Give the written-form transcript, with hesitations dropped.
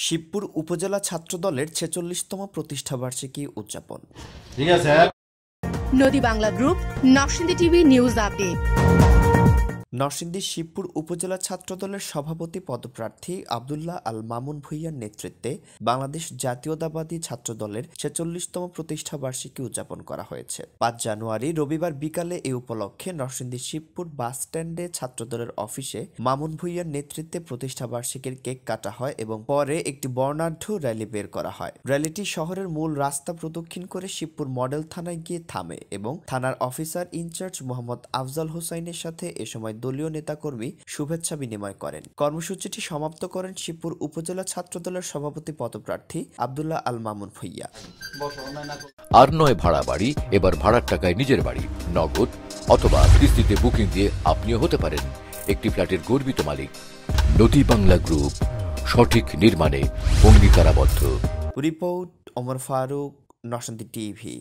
শিবপুর উপজেলা ছাত্রদলের ৪৬তম প্রতিষ্ঠাবার্ষিকী উদযাপন। নদী Bangla group, Narsingdi TV news update. Narsingdi Shibpur উপজেলা ছাত্রদলের সভাপতি পদপ্রার্থী আব্দুল্লাহ আল মামুন ভূঁইয়ার নেতৃত্বে বাংলাদেশ জাতীয়তাবাদী ছাত্রদলের ৪৬তম প্রতিষ্ঠাবার্ষিকী উদযাপন করা হয়েছে। ৫ জানুয়ারি রবিবার বিকালে এ উপলক্ষে নরসিংদী শিবপুর বাস স্ট্যান্ডে ছাত্রদলের অফিসে মামুন ভূঁইয়ার নেতৃত্বে প্রতিষ্ঠাবার্ষিকীর কেক কাটা হয় এবং পরে একটি বর্ণাঢ্য র্যালি বের করা হয়। র্যালিটি শহরের মূল রাস্তা প্রদক্ষিণ করে শিবপুর মডেল থানায় গিয়ে থামে এবং থানার অফিসার ইনচার্জ মোহাম্মদ আফজাল হোসাইনের সাথে এ সময় দলীয় নেতাকর্মী শুভেচ্ছা বিনিময় করেন। কর্মসূচিটি সমাপ্ত করেন শিবপুর উপজেলা ছাত্রদলের সভাপতি পদপ্রার্থী আব্দুল্লাহ আল মামুন ভূঁইয়া। আর নয় ভাড়া বাড়ি, এবার ভাড়ার টাকায় নিজের বাড়ি, নগদ অথবা কিস্তিতে বুকিং দিয়ে আপনিও হতে পারেন একটি ফ্ল্যাটের গর্বিত মালিক। নদী বাংলা গ্রুপ, সঠিক নির্মাণে অঙ্গীকারাবদ্ধ। Report Omar Faruk, Narsingdi TV.